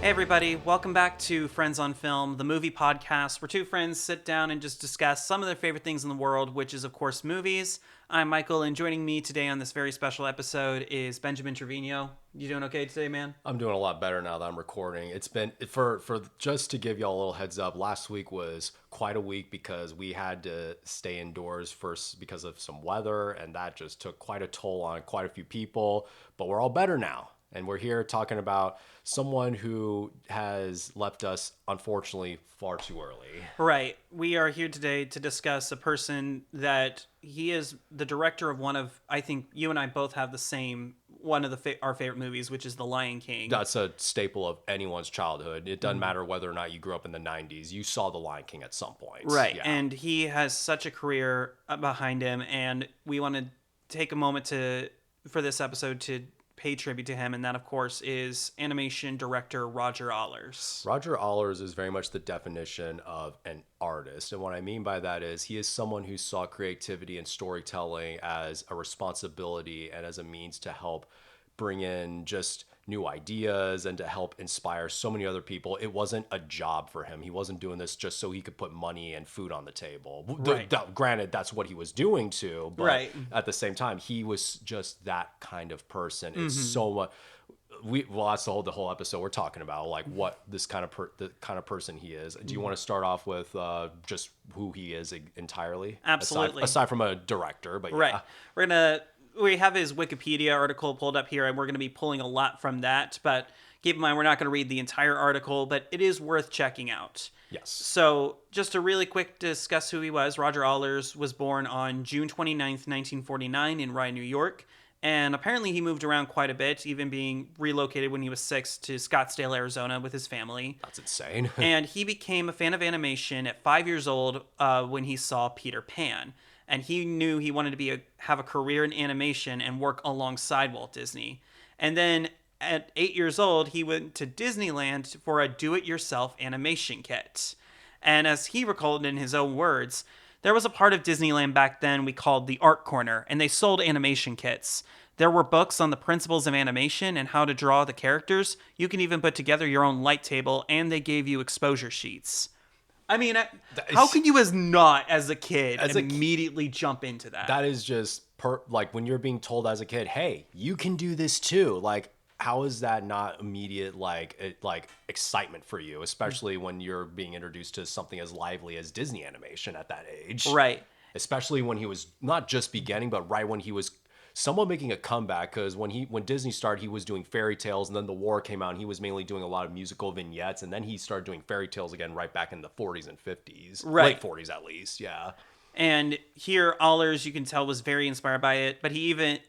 Hey everybody, welcome back to Friends on Film, the movie podcast where two friends sit down and just discuss some of their favorite things in the world, which is of course movies. I'm Michael, and joining me today on this very special episode is Benjamin Treviño. You doing okay today, man? I'm doing a lot better now that I'm recording. It's been for just to give y'all a little heads up. Last week was quite a week because we had to stay indoors first because of some weather, and that just took quite a toll on quite a few people. But we're all better now, and we're here talking about someone who has left us, unfortunately, far too early. Right. We are here today to discuss a person that he is the director of one of, I think you and I both have the same, one of our favorite movies, which is The Lion King. That's a staple of anyone's childhood. It doesn't matter whether or not you grew up in the 90s. You saw The Lion King at some point. Right. Yeah. And he has such a career behind him, and we want to take a moment for this episode to pay tribute to him, and that of course is animation director Roger Allers. Roger Allers is very much the definition of an artist, and what I mean by that is he is someone who saw creativity and storytelling as a responsibility and as a means to help bring in just new ideas and to help inspire so many other people. It wasn't a job for him. He wasn't doing this just so he could put money and food on the table. Right. Granted, that's what he was doing too, but Right. at the same time, he was just that kind of person. It's so much. That's the whole episode we're talking about, like what this kind of the kind of person he is. Do you want to start off with just who he is entirely? Absolutely. Aside from a director, but Right. yeah. We have his Wikipedia article pulled up here, and we're going to be pulling a lot from that, but keep in mind we're not going to read the entire article, but it is worth checking out. Yes. So, just to really quick discuss who he was, Roger Allers was born on June 29th, 1949 in Rye, New York, and apparently he moved around quite a bit, even being relocated when he was 6 to Scottsdale, Arizona with his family. That's insane. And he became a fan of animation at 5 years old when he saw Peter Pan. And he knew he wanted to have a career in animation and work alongside Walt Disney. And then at 8 years old, he went to Disneyland for a do-it-yourself animation kit. And as he recalled in his own words, there was a part of Disneyland back then we called the Art Corner, and they sold animation kits. There were books on the principles of animation and how to draw the characters. You can even put together your own light table, and they gave you exposure sheets. I mean, how can you as a kid, immediately jump into that? That is just like when you're being told as a kid, hey, you can do this too. Like, how is that not immediate like excitement for you, especially when you're being introduced to something as lively as Disney animation at that age? Right. Especially when he was not just beginning, but right when he was somewhat making a comeback, because when Disney started, he was doing fairy tales, and then the war came out, and he was mainly doing a lot of musical vignettes, and then he started doing fairy tales again right back in the 40s and 50s. Right. Late 40s at least, yeah. And here, Allers, you can tell, was very inspired by it. But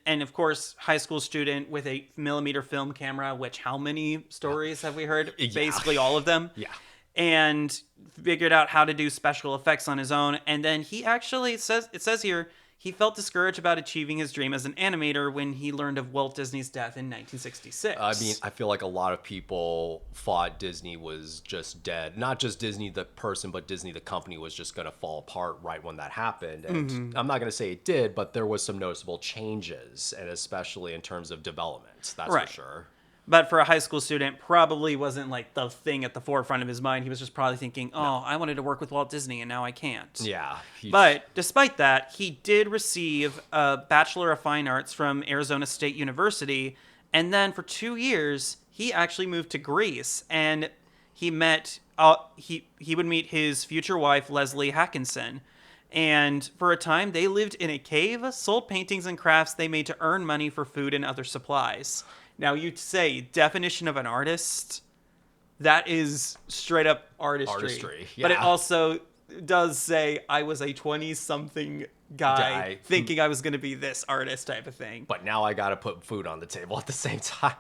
and of course, high school student with a millimeter film camera, which how many stories have we heard? Yeah. Basically all of them. Yeah. And figured out how to do special effects on his own. And then he actually, it says here, he felt discouraged about achieving his dream as an animator when he learned of Walt Disney's death in 1966. I mean, I feel like a lot of people thought Disney was just dead. Not just Disney the person, but Disney the company was just going to fall apart right when that happened. And I'm not going to say it did, but there was some noticeable changes, and especially in terms of development, that's Right. for sure. But for a high school student, probably wasn't like the thing at the forefront of his mind. He was just probably thinking, I wanted to work with Walt Disney and now I can't. Yeah. But despite that, he did receive a Bachelor of Fine Arts from Arizona State University. And then for 2 years, he actually moved to Greece, and he would meet his future wife, Leslie Hackinson. And for a time, they lived in a cave, sold paintings and crafts they made to earn money for food and other supplies. Now, you'd say, definition of an artist, that is straight up artistry. Yeah. But it also does say, I was a 20-something guy thinking I was going to be this artist type of thing. But now I got to put food on the table at the same time.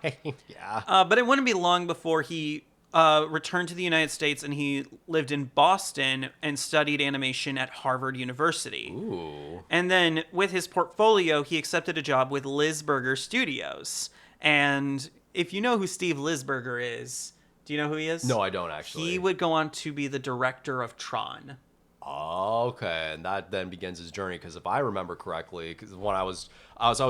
Yeah. But it wouldn't be long before he returned to the United States, and he lived in Boston and studied animation at Harvard University. Ooh. And then with his portfolio, he accepted a job with Lisberger Studios. And if you know who Steve Lisberger is, do you know who he is? No, I don't actually. He would go on to be the director of Tron. Okay, and that then begins his journey. Because if I remember correctly, because when I was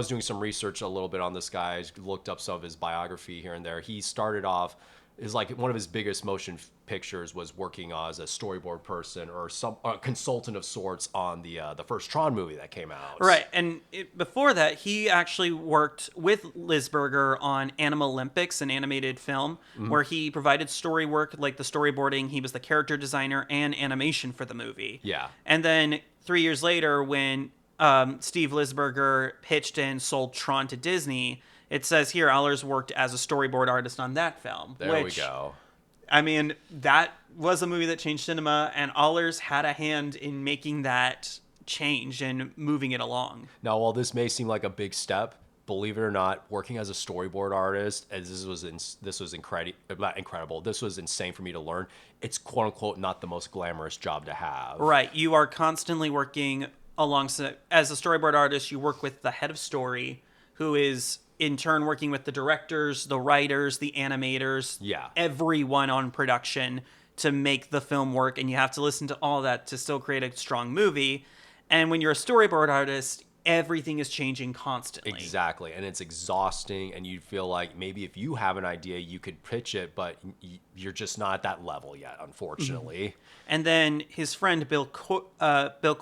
doing some research a little bit on this guy, I looked up some of his biography here and there. He started off is like one of his biggest motion pictures was working as a storyboard person or some consultant of sorts on the first Tron movie that came out. Right, and before that, he actually worked with Lisberger on Animal Olympics, an animated film, where he provided story work, like the storyboarding. He was the character designer and animation for the movie. Yeah. And then 3 years later, when Steve Lisberger pitched and sold Tron to Disney, it says here Allers worked as a storyboard artist on that film. There we go. I mean, that was a movie that changed cinema, and Allers had a hand in making that change and moving it along. Now, while this may seem like a big step, believe it or not, working as a storyboard artist, as this was incredible. This was insane for me to learn. It's quote unquote not the most glamorous job to have. Right, you are constantly working alongside as a storyboard artist. You work with the head of story, who is in turn working with the directors, the writers, the animators, everyone on production to make the film work, and you have to listen to all that to still create a strong movie. And when you're a storyboard artist, everything is changing constantly. Exactly, and it's exhausting, and you feel like maybe if you have an idea, you could pitch it, but you're just not at that level yet, unfortunately. Mm-hmm. And then his friend Bill Croyer, Bill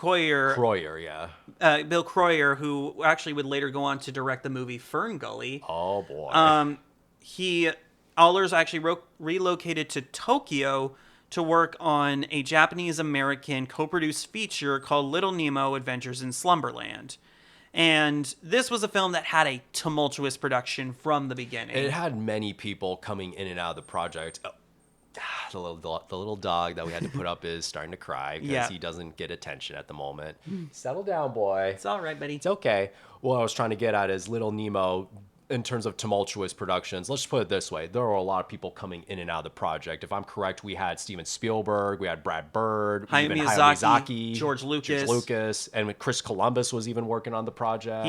Croyer, who actually would later go on to direct the movie Fern Gully. Oh boy. Allers actually relocated to Tokyo to work on a Japanese-American co-produced feature called Little Nemo Adventures in Slumberland. And this was a film that had a tumultuous production from the beginning. It had many people coming in and out of the project. The little dog that we had to put up is starting to cry because he doesn't get attention at the moment. Settle down, boy. It's all right, buddy. It's okay. What I was trying to get at is Little Nemo, in terms of tumultuous productions, let's just put it this way. There were a lot of people coming in and out of the project. If I'm correct, we had Steven Spielberg, we had Brad Bird, Hayao Miyazaki, George Lucas, and Chris Columbus was even working on the project.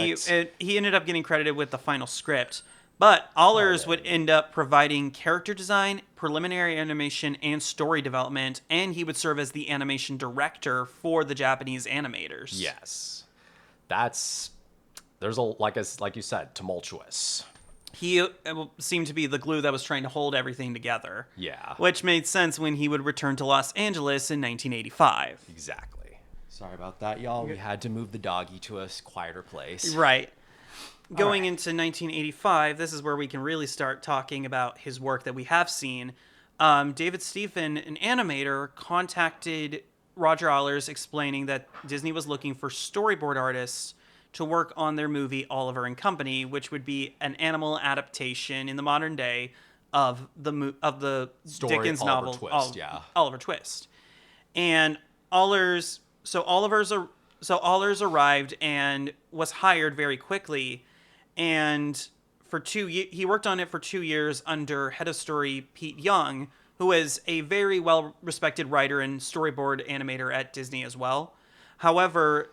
He ended up getting credited with the final script. But Allers would end up providing character design, preliminary animation, and story development, and he would serve as the animation director for the Japanese animators. Yes. There's like you said, tumultuous. He seemed to be the glue that was trying to hold everything together. Yeah. Which made sense when he would return to Los Angeles in 1985. Exactly. Sorry about that, y'all. We had to move the doggy to a quieter place. Right. Going into 1985, this is where we can really start talking about his work that we have seen. David Stephen, an animator, contacted Roger Allers explaining that Disney was looking for storyboard artists to work on their movie Oliver and Company, which would be an animal adaptation in the modern day of the story Dickens Oliver novel Twist, Oliver Twist. And Allers arrived and was hired very quickly. And he worked on it for 2 years under head of story Pete Young, who is a very well-respected writer and storyboard animator at Disney as well. However,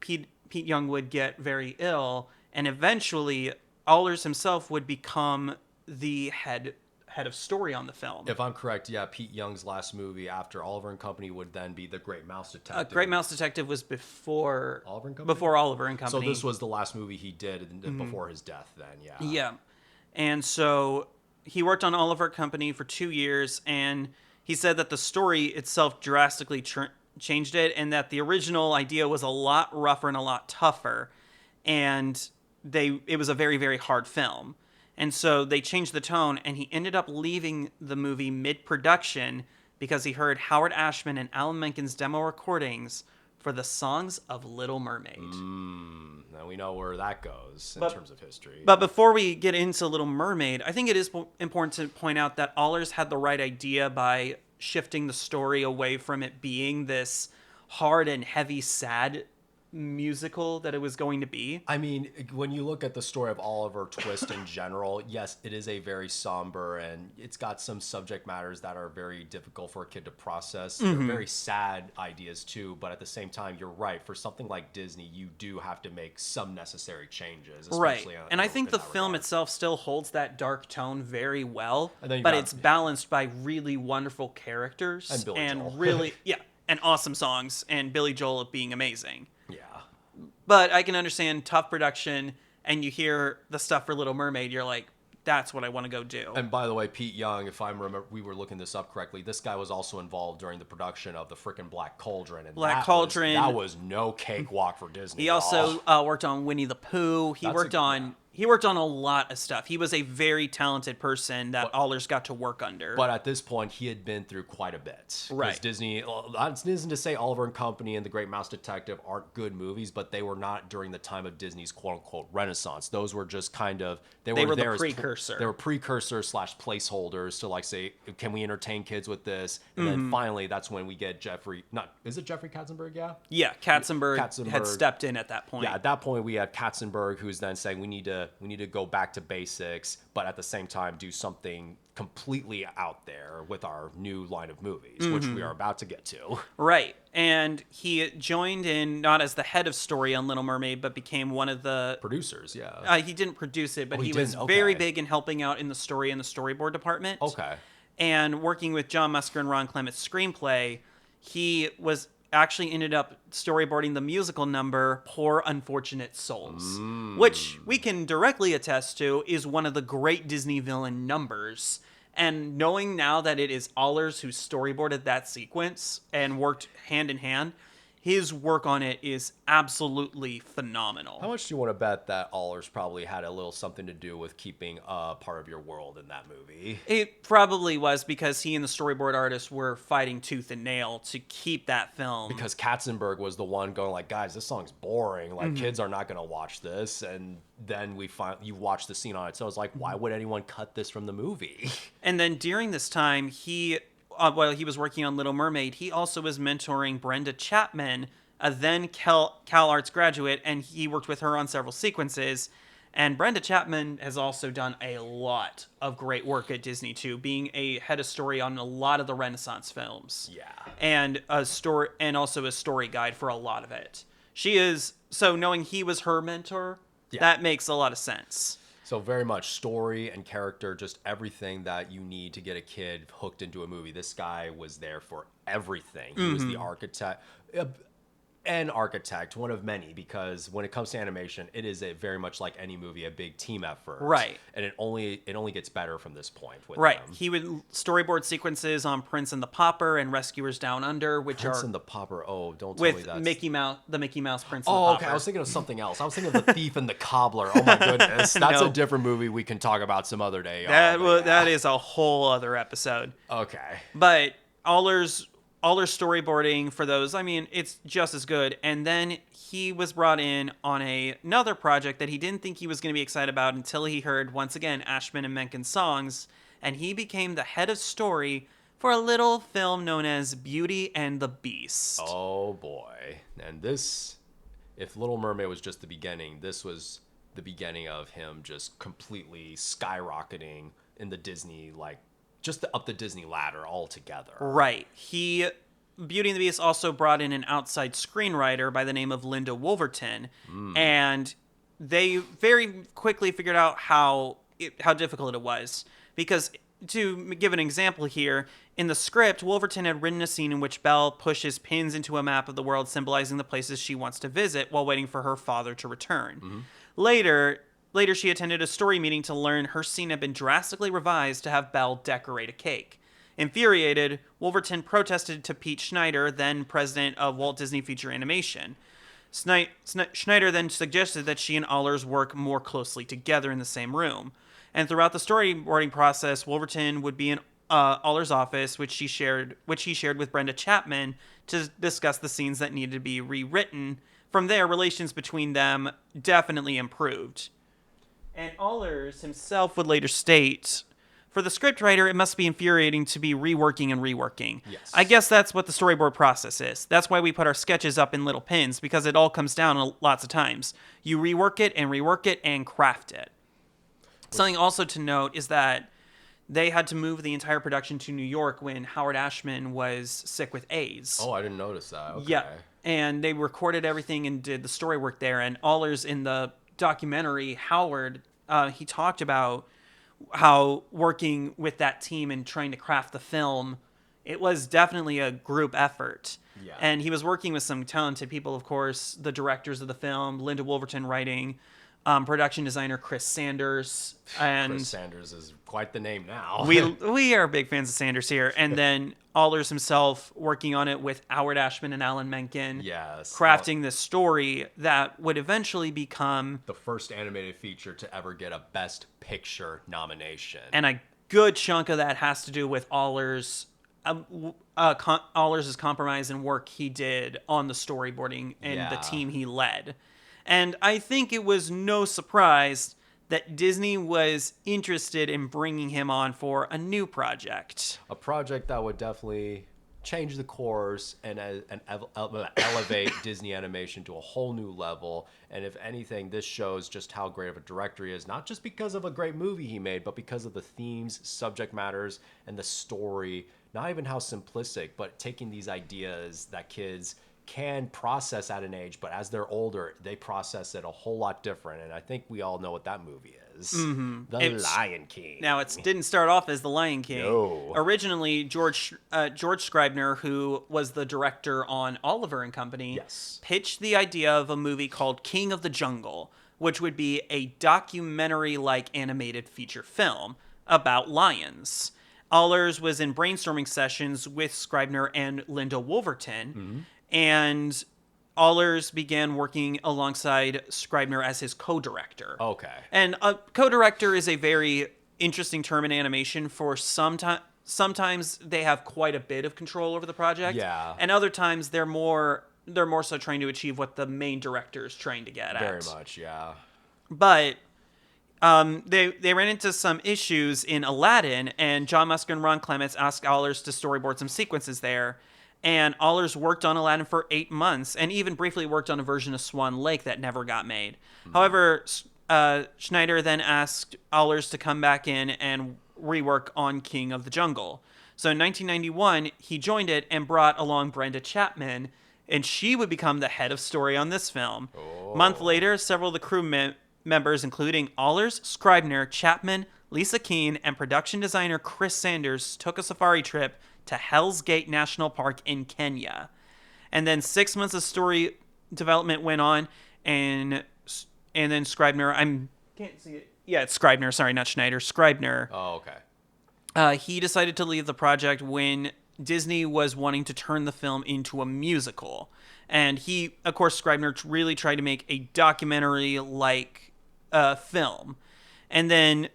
Pete Young would get very ill, and eventually Allers himself would become the head of story on the film. If I'm correct, Pete Young's last movie after Oliver and Company would then be The Great Mouse Detective. Great Mouse Detective was before Oliver and Company? Before Oliver and Company. So this was the last movie he did before his death then, Yeah. And so he worked on Oliver and Company for 2 years, and he said that the story itself drastically changed it, and that the original idea was a lot rougher and a lot tougher, and it was a very, very hard film. And so they changed the tone, and he ended up leaving the movie mid-production because he heard Howard Ashman and Alan Menken's demo recordings for the songs of Little Mermaid. Now we know where that goes in terms of history. But before we get into Little Mermaid, I think it is important to point out that Allers had the right idea by shifting the story away from it being this hard and heavy, sad musical that it was going to be. I mean, when you look at the story of Oliver Twist in general, yes, it is a very somber, and it's got some subject matters that are very difficult for a kid to process. They're very sad ideas too, but at the same time, you're right. For something like Disney, you do have to make some necessary changes. Right. And I think the film itself still holds that dark tone very well, but it's balanced by really wonderful characters and Billy Joel. Really, and awesome songs, and Billy Joel being amazing. Yeah. But I can understand tough production, and you hear the stuff for Little Mermaid, you're like, that's what I want to go do. And by the way, Pete Young, if I remember, we were looking this up correctly, this guy was also involved during the production of the frickin' Black Cauldron. And Black Cauldron. That was no cakewalk for Disney. He also worked on Winnie the Pooh. He worked on a lot of stuff. He was a very talented person that Allers got to work under. But at this point, he had been through quite a bit. Right. Disney, that isn't to say Oliver and Company and The Great Mouse Detective aren't good movies, but they were not during the time of Disney's quote-unquote renaissance. Those were just kind of... They were the precursor. They were precursors / placeholders to, like, say, can we entertain kids with this? And then finally, that's when we get is it Jeffrey Katzenberg, yeah? Yeah, Katzenberg had stepped in at that point. Yeah, at that point, we had Katzenberg, who's then saying we need to go back to basics, but at the same time do something completely out there with our new line of movies, which we are about to get to. Right. And he joined in not as the head of story on Little Mermaid, but became one of the producers. Yeah. He didn't produce it, but he didn't? was Okay. very big in helping out in the story and the storyboard department. Okay. And working with John Musker and Ron Clement's screenplay, he was actually ended up storyboarding the musical number Poor Unfortunate Souls, which we can directly attest to is one of the great Disney villain numbers. And knowing now that it is Allers who storyboarded that sequence and worked hand in hand, his work on it is absolutely phenomenal. How much do you want to bet that Allers probably had a little something to do with keeping part of your world in that movie? It probably was, because he and the storyboard artist were fighting tooth and nail to keep that film. Because Katzenberg was the one going like, guys, this song's boring. Like, kids are not going to watch this. And then you watch the scene on it. So I was like, why would anyone cut this from the movie? And then during this time, while he was working on Little Mermaid, he also was mentoring Brenda Chapman, a then Cal Arts graduate, and he worked with her on several sequences. And Brenda Chapman has also done a lot of great work at Disney too, being a head of story on a lot of the Renaissance films. Yeah. And also a story guide for a lot of it. So knowing he was her mentor, that makes a lot of sense. So very much story and character, just everything that you need to get a kid hooked into a movie. This guy was there for everything. He was the architect. An architect, one of many, because when it comes to animation, it is very much like any movie, a big team effort. Right. And it only gets better from this point with Right. him. He would storyboard sequences on Prince and the Pauper and Rescuers Down Under, which Prince are and the Pauper. Oh, don't tell me with that. Mickey Mouse, the Mickey Mouse Prince and the Oh, Pauper. okay. I was thinking of something else. I was thinking of The Thief and the Cobbler. Oh my goodness. That's No. a different movie we can talk about some other day. That is a whole other episode. Okay. But Allers storyboarding for those, I mean, it's just as good. And then he was brought in on another project that he didn't think he was going to be excited about until he heard, once again, Ashman and Menken's songs. And he became the head of story for a little film known as Beauty and the Beast. Oh, boy. And this, if Little Mermaid was just the beginning, this was the beginning of him just completely skyrocketing in the Disney, just up the Disney ladder altogether. Right. Beauty and the Beast also brought in an outside screenwriter by the name of Linda Wolverton, and they very quickly figured out how difficult it was. Because, to give an example here, in the script, Wolverton had written a scene in which Belle pushes pins into a map of the world symbolizing the places she wants to visit while waiting for her father to return. Later, she attended a story meeting to learn her scene had been drastically revised to have Belle decorate a cake. Infuriated, Wolverton protested to Pete Schneider, then president of Walt Disney Feature Animation. Schneider then suggested that she and Allers work more closely together in the same room. And throughout the storyboarding process, Wolverton would be in Allers' office, which he shared with Brenda Chapman, to discuss the scenes that needed to be rewritten. From there, relations between them definitely improved. And Allers himself would later state, for the scriptwriter, it must be infuriating to be reworking and reworking. Yes. I guess that's what the storyboard process is. That's why we put our sketches up in little pins, because it all comes down lots of times. You rework it and craft it. Something also to note is that they had to move the entire production to New York when Howard Ashman was sick with AIDS. Oh, I didn't notice that. Okay. Yeah, and they recorded everything and did the story work there. And Allers, in the documentary, Howard, he talked about how working with that team and trying to craft the film, it was definitely a group effort. Yeah. And he was working with some talented people, of course, the directors of the film, Linda Wolverton writing, production designer Chris Sanders, and Chris Sanders is quite the name now. we are big fans of Sanders here. And then Allers himself working on it with Howard Ashman and Alan Menken. Yes. Crafting this story that would eventually become the first animated feature to ever get a Best Picture nomination. And a good chunk of that has to do with Allers' compromise and work he did on the storyboarding and the team he led. And I think it was no surprise that Disney was interested in bringing him on for a new project. A project that would definitely change the course and elevate Disney animation to a whole new level. And if anything, this shows just how great of a director he is, not just because of a great movie he made, but because of the themes, subject matters, and the story. Not even how simplistic, but taking these ideas that kids can process at an age, but as they're older, they process it a whole lot different. And I think we all know what that movie is. The Lion King. Now, it didn't start off as The Lion King. No. Originally, George Scribner, who was the director on Oliver and Company, pitched the idea of a movie called King of the Jungle, which would be a documentary-like animated feature film about lions. Allers was in brainstorming sessions with Scribner and Linda Wolverton, and Allers began working alongside Scribner as his co-director. Okay. And a co-director is a very interesting term in animation. For sometimes they have quite a bit of control over the project. Yeah. And other times they're more so trying to achieve what the main director is trying to get at. Very much, yeah. But they ran into some issues in Aladdin, and John Musker and Ron Clements asked Allers to storyboard some sequences there. And Allers worked on Aladdin for 8 months, and even briefly worked on a version of Swan Lake that never got made. However, Schneider then asked Allers to come back in and rework on King of the Jungle. So in 1991, he joined it and brought along Brenda Chapman, and she would become the head of story on this film. A month later, several of the crew members, including Allers, Scribner, Chapman, Lisa Keene, and production designer Chris Sanders, took a safari trip to Hell's Gate National Park in Kenya. And then 6 months of story development went on, and then Scribner, can't see it. Yeah, it's Scribner, sorry, not Schneider, Scribner. Oh, okay. He decided to leave the project when Disney was wanting to turn the film into a musical. And he, of course, Scribner really tried to make a documentary-like film. And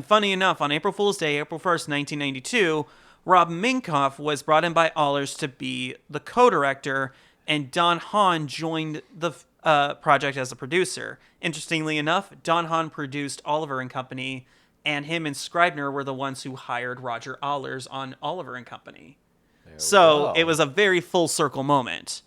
funny enough, on April Fool's Day, April 1st, 1992, Rob Minkoff was brought in by Allers to be the co-director, and Don Hahn joined the project as a producer. Interestingly enough, Don Hahn produced Oliver and Company, and him and Scribner were the ones who hired Roger Allers on Oliver and Company. So it was a very full circle moment.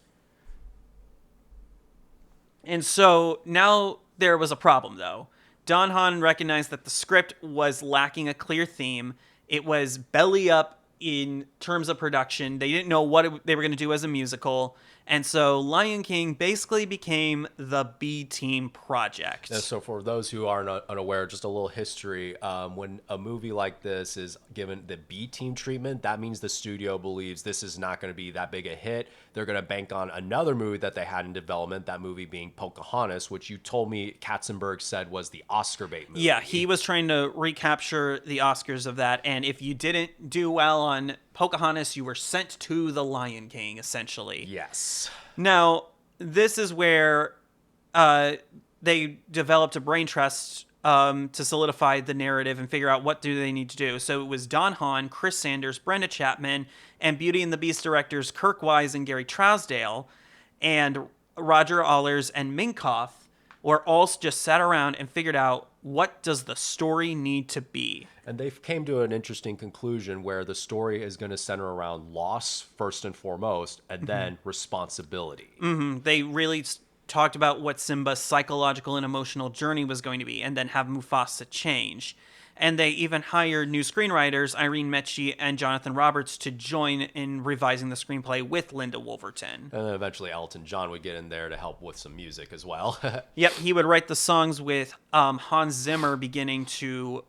And so now there was a problem, though. Don Hahn recognized that the script was lacking a clear theme. It was belly up in terms of production. They didn't know what they were going to do as a musical. And so Lion King basically became the B-team project. And so for those who aren't unaware, just a little history, when a movie like this is given the B-team treatment, that means the studio believes this is not going to be that big a hit. They're going to bank on another movie that they had in development, that movie being Pocahontas, which you told me Katzenberg said was the Oscar bait movie. Yeah, he was trying to recapture the Oscars of that, and if you didn't do well on Pocahontas, you were sent to the Lion King, essentially. Yes. Now, this is where they developed a brain trust to solidify the narrative and figure out what do they need to do. So it was Don Hahn, Chris Sanders, Brenda Chapman, and Beauty and the Beast directors Kirk Wise and Gary Trousdale, and Roger Allers and Minkoff were all just sat around and figured out, what does the story need to be? And they came to an interesting conclusion where the story is going to center around loss first and foremost, and then responsibility. They really talked about what Simba's psychological and emotional journey was going to be, and then have Mufasa change. And they even hired new screenwriters, Irene Mechie and Jonathan Roberts, to join in revising the screenplay with Linda Wolverton. And then eventually Elton John would get in there to help with some music as well. Yep, he would write the songs with Hans Zimmer beginning to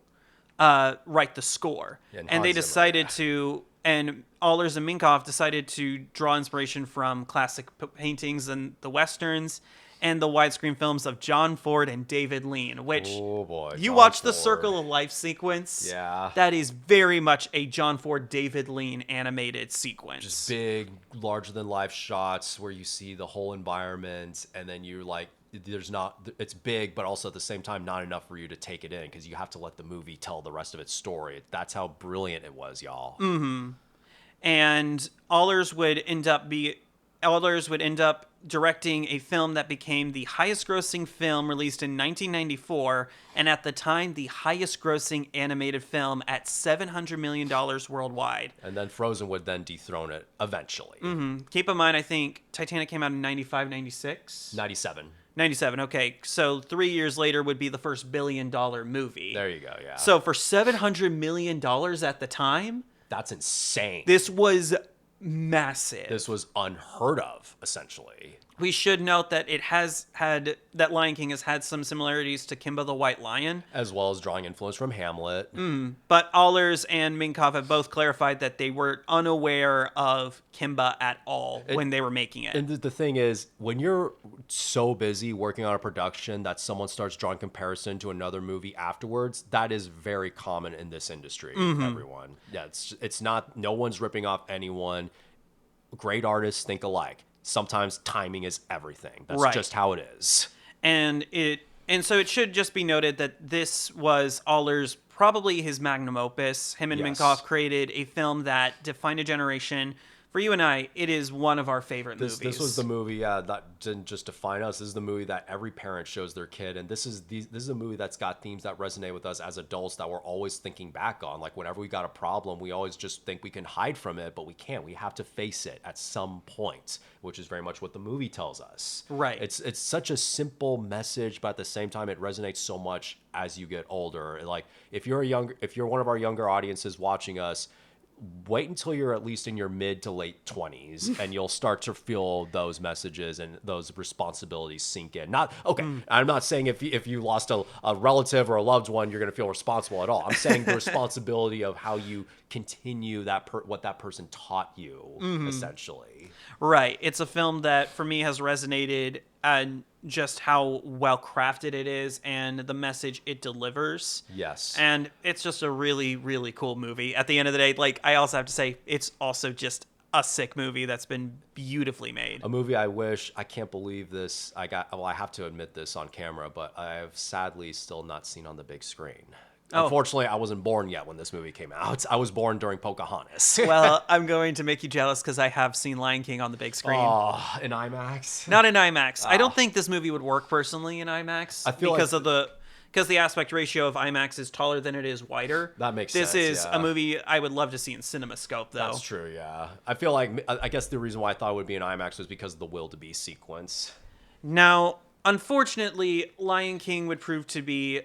write the score. And they decided to, and Allers and Minkoff decided to draw inspiration from classic paintings and the Westerns, and the widescreen films of John Ford and David Lein, which Oh boy, you John watch the Ford. Circle of Life sequence. Yeah. That is very much a John Ford, David Lein animated sequence. Just big, larger than life shots where you see the whole environment, and then you're like, it's big, but also at the same time not enough for you to take it in because you have to let the movie tell the rest of its story. That's how brilliant it was, y'all. And Allers would end up directing a film that became the highest grossing film released in 1994, and at the time the highest grossing animated film at $700 million worldwide. And then Frozen would then dethrone it eventually. Keep in mind, I think Titanic came out in 95, 96? 97. 97, okay. So 3 years later would be the first billion-dollar movie. There you go, yeah. So for $700 million at the time, that's insane. this was massive. This was unheard of, essentially. We should note that that Lion King has had some similarities to Kimba the White Lion. As well as drawing influence from Hamlet. But Allers and Minkoff have both clarified that they were unaware of Kimba at all when they were making it. And the thing is, when you're so busy working on a production that someone starts drawing comparison to another movie afterwards, that is very common in this industry, everyone. Yeah, it's not, no one's ripping off anyone. Great artists think alike. Sometimes timing is everything. That's just how it is. And so it should just be noted that this was Allers' probably his magnum opus. Him and Minkoff created a film that defined a generation. For you and I, it is one of our favorite movies. This was the movie, that didn't just define us. This is the movie that every parent shows their kid, and this is a movie that's got themes that resonate with us as adults that we're always thinking back on. Like whenever we got a problem, we always just think we can hide from it, but we can't. We have to face it at some point, which is very much what the movie tells us. Right. It's such a simple message, but at the same time, it resonates so much as you get older. Like if you're one of our younger audiences watching us, wait until you're at least in your mid to late 20s and you'll start to feel those messages and those responsibilities sink in. I'm not saying if you lost a relative or a loved one, you're going to feel responsible at all. I'm saying the responsibility of how you continue what that person taught you, essentially. Right. It's a film that for me has resonated and just how well crafted it is and the message it delivers. Yes. And it's just a really, really cool movie. At the end of the day, like I also have to say, it's also just a sick movie that's been beautifully made. A movie I can't believe this. I have to admit this on camera, but I've sadly still not seen on the big screen. Unfortunately, I wasn't born yet when this movie came out. I was born during Pocahontas. Well, I'm going to make you jealous because I have seen Lion King on the big screen. Oh, in IMAX? Not in IMAX. I don't think this movie would work personally in IMAX. I feel because the aspect ratio of IMAX is taller than it is wider. That makes sense. This is a movie I would love to see in CinemaScope, though. That's true, yeah. I feel like, I guess the reason why I thought it would be in IMAX was because of the Will to Be sequence. Now, unfortunately, Lion King would prove to be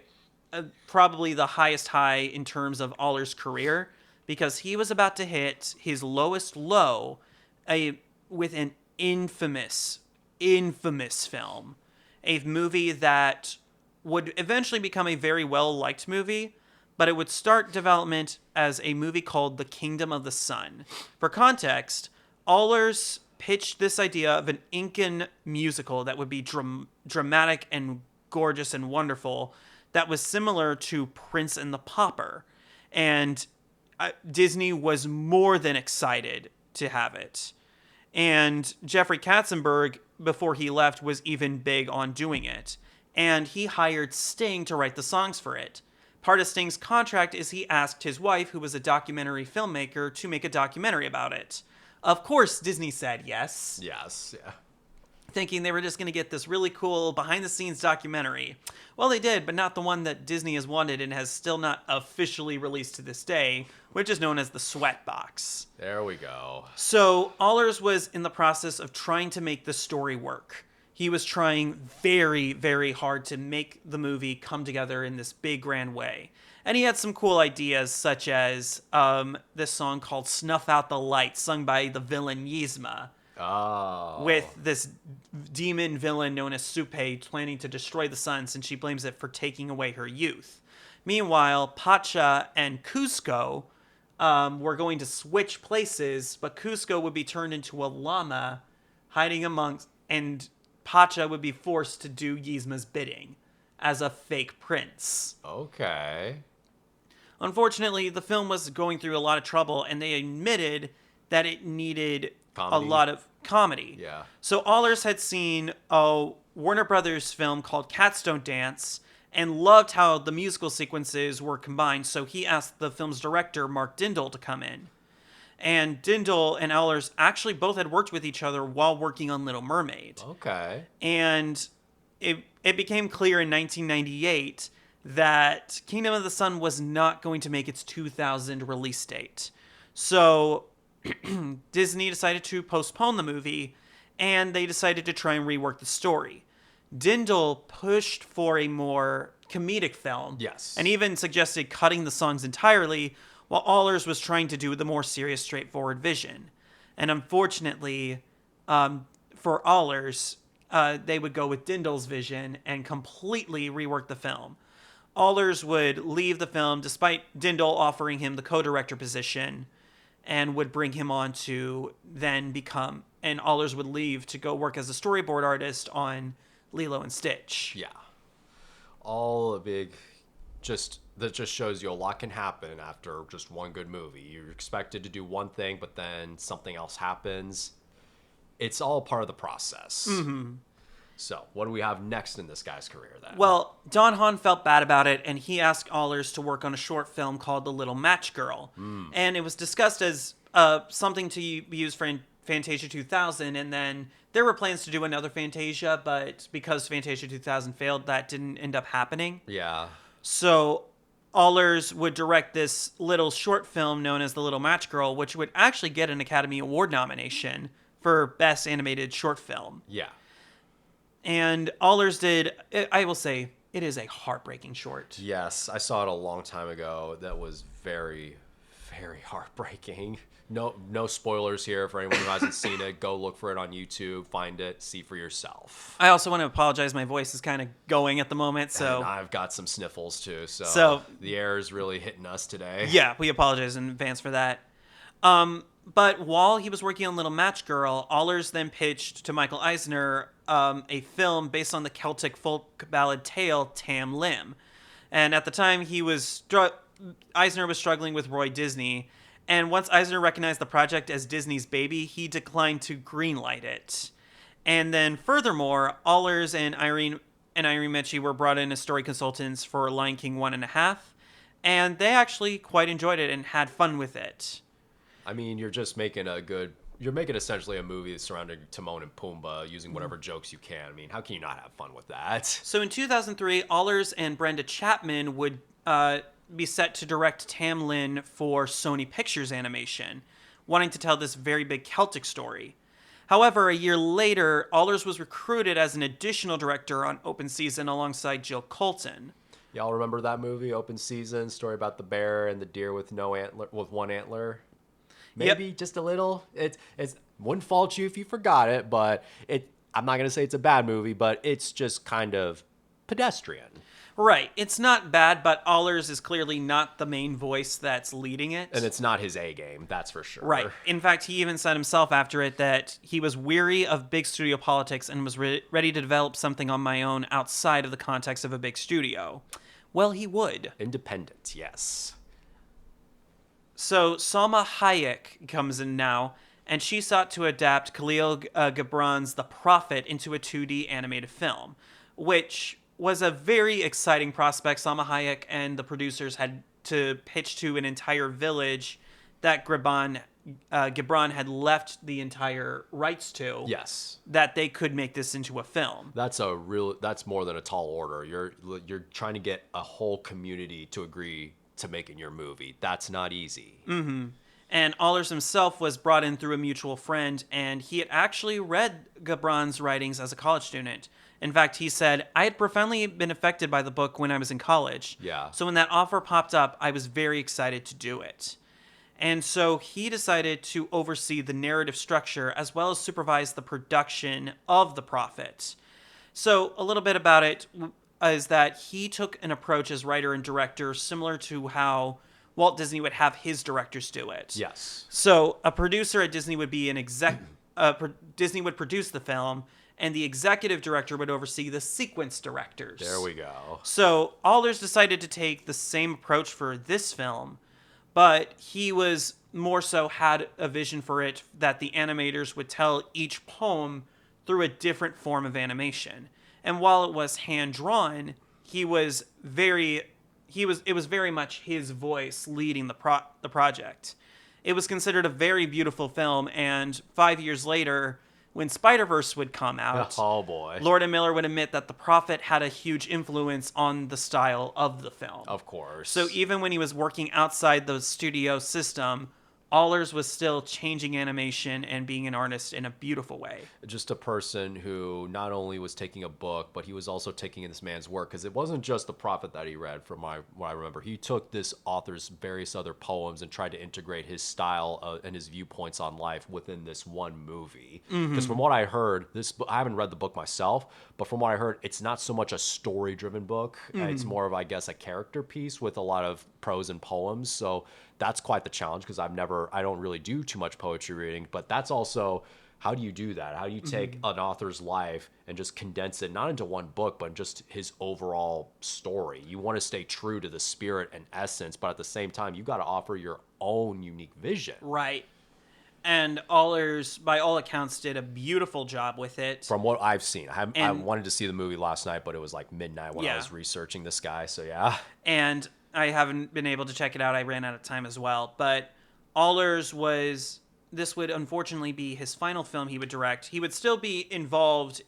probably the highest high in terms of Allers' career, because he was about to hit his lowest low with an infamous film. A movie that would eventually become a very well-liked movie, but it would start development as a movie called The Kingdom of the Sun. For context, Allers pitched this idea of an Incan musical that would be dramatic and gorgeous and wonderful, that was similar to Prince and the Pauper. And Disney was more than excited to have it. And Jeffrey Katzenberg, before he left, was even big on doing it. And he hired Sting to write the songs for it. Part of Sting's contract is he asked his wife, who was a documentary filmmaker, to make a documentary about it. Of course, Disney said yes. Yes, yeah. Thinking they were just going to get this really cool behind-the-scenes documentary. Well, they did, but not the one that Disney has wanted and has still not officially released to this day, which is known as the Sweatbox. There we go. So, Allers was in the process of trying to make the story work. He was trying very, very hard to make the movie come together in this big, grand way. And he had some cool ideas, such as this song called Snuff Out the Light, sung by the villain Yzma. Oh. With this demon villain known as Supe planning to destroy the sun since she blames it for taking away her youth. Meanwhile, Pacha and Cusco were going to switch places, but Cusco would be turned into a llama hiding amongst, and Pacha would be forced to do Yzma's bidding as a fake prince. Okay. Unfortunately, the film was going through a lot of trouble, and they admitted that it needed a Comedy? lot of comedy. Yeah. So Allers had seen a Warner Brothers film called Cats Don't Dance and loved how the musical sequences were combined, so he asked the film's director, Mark Dindal, to come in. And Dindal and Allers actually both had worked with each other while working on Little Mermaid. Okay. And it became clear in 1998 that Kingdom of the Sun was not going to make its 2000 release date. So Disney decided to postpone the movie, and they decided to try and rework the story. Dindal pushed for a more comedic film. Yes. And even suggested cutting the songs entirely, while Allers was trying to do the more serious, straightforward vision. And unfortunately, for Allers, they would go with Dindal's vision and completely rework the film. Allers would leave the film despite Dindal offering him the co-director position, and would bring him on to then become, and Allers would leave to go work as a storyboard artist on Lilo and Stitch. Yeah. All a big, that just shows you a lot can happen after just one good movie. You're expected to do one thing, but then something else happens. It's all part of the process. Mm-hmm. So, what do we have next in this guy's career then? Well, Don Hahn felt bad about it, and he asked Allers to work on a short film called The Little Match Girl. And it was discussed as something to be used for Fantasia 2000, and then there were plans to do another Fantasia, but because Fantasia 2000 failed, that didn't end up happening. Yeah. So Allers would direct this little short film known as The Little Match Girl, which would actually get an Academy Award nomination for Best Animated Short Film. Yeah. And Allers did, I will say, it is a heartbreaking short. Yes, I saw it a long time ago. That was very, very heartbreaking. No spoilers here for anyone who hasn't seen it. Go look for it on YouTube, find it, see for yourself. I also want to apologize. My voice is kind of going at the moment, so... And I've got some sniffles too, So the air is really hitting us today. Yeah, we apologize in advance for that. But while he was working on Little Match Girl, Allers then pitched to Michael Eisner a film based on the Celtic folk ballad tale Tam Lim. And at the time, Eisner was struggling with Roy Disney. And once Eisner recognized the project as Disney's baby, he declined to greenlight it. And then furthermore, Allers and Irene Mitchie were brought in as story consultants for Lion King 1.5. And they actually quite enjoyed it and had fun with it. I mean, you're making essentially a movie surrounding Timon and Pumbaa using whatever jokes you can. I mean, how can you not have fun with that? So in 2003, Allers and Brenda Chapman would be set to direct Tam Lin for Sony Pictures Animation, wanting to tell this very big Celtic story. However, a year later, Allers was recruited as an additional director on Open Season alongside Jill Colton. Y'all remember that movie, Open Season, story about the bear and the deer with one antler? Maybe just a little. It's wouldn't fault you if you forgot it, but I'm not gonna say it's a bad movie, but it's just kind of pedestrian. Right. It's not bad, but Allers is clearly not the main voice that's leading it. And it's not his A game, that's for sure. Right. In fact, he even said himself after it that he was weary of big studio politics and was ready to develop something on my own outside of the context of a big studio. Well, he would. Independent, yes. So Salma Hayek comes in now, and she sought to adapt Khalil Gibran's The Prophet into a 2D animated film, which was a very exciting prospect. Salma Hayek and the producers had to pitch to an entire village that Gibran had left the entire rights to. Yes. That they could make this into a film. That's more than a tall order. You're trying to get a whole community to agree to making your movie. That's not easy. Mm-hmm. And Allers himself was brought in through a mutual friend, and he had actually read Gibran's writings as a college student. In fact, he said, I had profoundly been affected by the book when I was in college. Yeah. So when that offer popped up, I was very excited to do it. And so he decided to oversee the narrative structure as well as supervise the production of The Prophet. So a little bit about it is that he took an approach as writer and director similar to how Walt Disney would have his directors do it. Yes. So a producer at Disney would be an exec. Disney would produce the film, and the executive director would oversee the sequence directors. There we go. So Allers decided to take the same approach for this film, but he was more so had a vision for it that the animators would tell each poem through a different form of animation. And while it was hand drawn, it was very much his voice leading the project. It was considered a very beautiful film, and 5 years later, when Spider-Verse would come out, Oh boy. Lord and Miller would admit that The Prophet had a huge influence on the style of the film. Of course. So even when he was working outside the studio system, Allers was still changing animation and being an artist in a beautiful way. Just a person who not only was taking a book, but he was also taking in this man's work, because it wasn't just The Prophet that he read, from what I remember. He took this author's various other poems and tried to integrate his style and his viewpoints on life within this one movie. Because from what I heard, I haven't read the book myself, but from what I heard, it's not so much a story-driven book. It's more of, I guess, a character piece with a lot of prose and poems. So that's quite the challenge, because I don't really do too much poetry reading, but that's also, how do you do that? How do you take an author's life and just condense it, not into one book, but just his overall story? You want to stay true to the spirit and essence, but at the same time, you got to offer your own unique vision. Right. And Allers, by all accounts, did a beautiful job with it. From what I've seen. I wanted to see the movie last night, but it was like midnight when I was researching this guy, so yeah. And I haven't been able to check it out. I ran out of time as well. But this would unfortunately be his final film he would direct. He would still be involved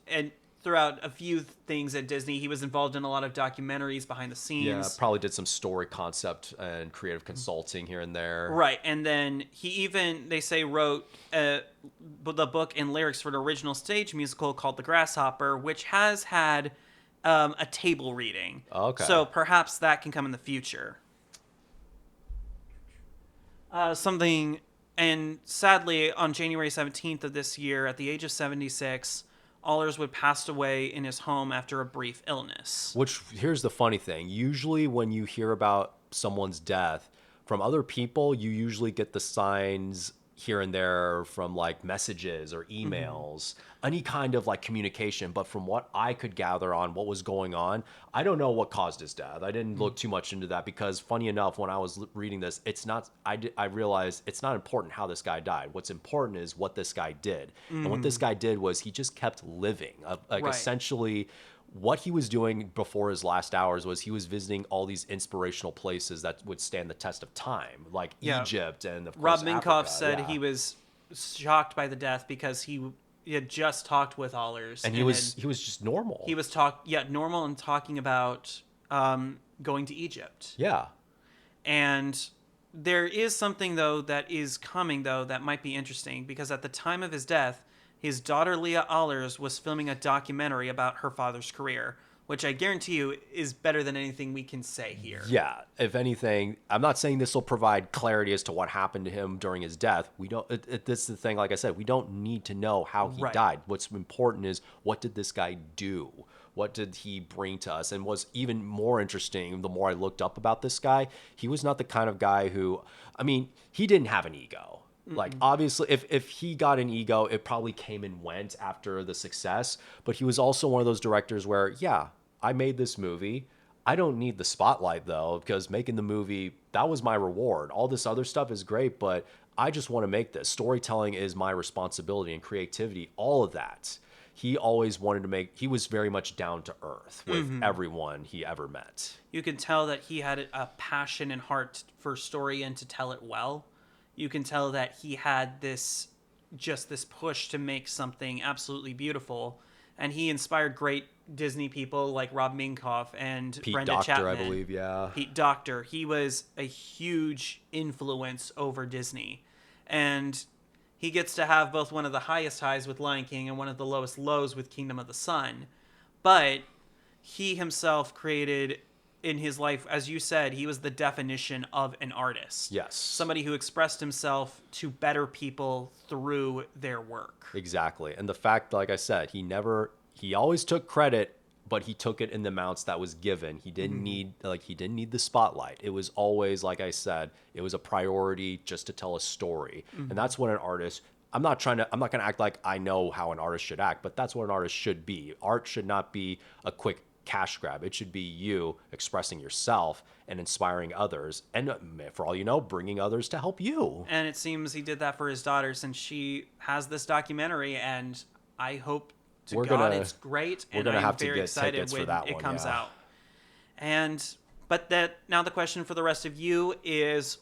throughout a few things at Disney. He was involved in a lot of documentaries behind the scenes. Yeah, probably did some story concept and creative consulting here and there. Right, and then he even, they say, wrote the book and lyrics for an original stage musical called The Grasshopper, which has had a table reading. Okay. So perhaps that can come in the future. And sadly, on January 17th of this year, at the age of 76, Allers would pass away in his home after a brief illness. Which, here's the funny thing. Usually when you hear about someone's death, from other people, you usually get the signs here and there from like messages or emails, any kind of like communication. But from what I could gather on what was going on, I don't know what caused his death. I didn't look too much into that, because funny enough, when I was reading this, I realized it's not important how this guy died. What's important is what this guy did. And what this guy did was he just kept living. Essentially, what he was doing before his last hours was he was visiting all these inspirational places that would stand the test of time, like Egypt and, of course, Rob Minkoff Africa. said he was shocked by the death because he had just talked with Allers. And he was just normal. He was normal and talking about going to Egypt. Yeah. And there is something, though, that is coming, though, that might be interesting, because at the time of his death, his daughter Leah Allers was filming a documentary about her father's career, which I guarantee you is better than anything we can say here. Yeah, if anything, I'm not saying this will provide clarity as to what happened to him during his death. We don't. This is the thing. Like I said, we don't need to know how he died. What's important is, what did this guy do? What did he bring to us? And what's even more interesting, the more I looked up about this guy, he was not the kind of guy who, I mean, he didn't have an ego. Like, obviously, if he got an ego, it probably came and went after the success. But he was also one of those directors where, yeah, I made this movie. I don't need the spotlight, though, because making the movie, that was my reward. All this other stuff is great, but I just want to make this. Storytelling is my responsibility, and creativity, all of that. He always wanted to he was very much down to earth with everyone he ever met. You can tell that he had a passion and heart for story and to tell it well. You can tell that he had this push to make something absolutely beautiful. And he inspired great Disney people like Rob Minkoff and Pete Brenda Docter, Chapman. I believe, yeah. Pete Docter. He was a huge influence over Disney. And he gets to have both one of the highest highs with Lion King and one of the lowest lows with Kingdom of the Sun. But he himself created, in his life, as you said, he was the definition of an artist. Yes. Somebody who expressed himself to better people through their work. Exactly. And the fact, like I said, he always took credit, but he took it in the amounts that was given. He didn't need the spotlight. It was always, like I said, it was a priority just to tell a story. And that's what an artist I'm not going to act like I know how an artist should act, but that's what an artist should be. Art should not be a quick cash grab. It should be you expressing yourself and inspiring others. And for all you know, bringing others to help you. And it seems he did that for his daughter, since she has this documentary, and I hope to We're God gonna it's great, we're and gonna I'm have to very get excited tickets for when that it one. comes Yeah. out. And but that now the question for the rest of you is,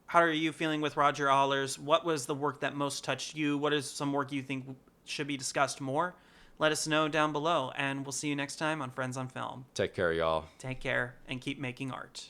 how are you feeling with Roger Allers? What was the work that most touched you? What is some work you think should be discussed more? Let us know down below, and we'll see you next time on Friends on Film. Take care, y'all. Take care and keep making art.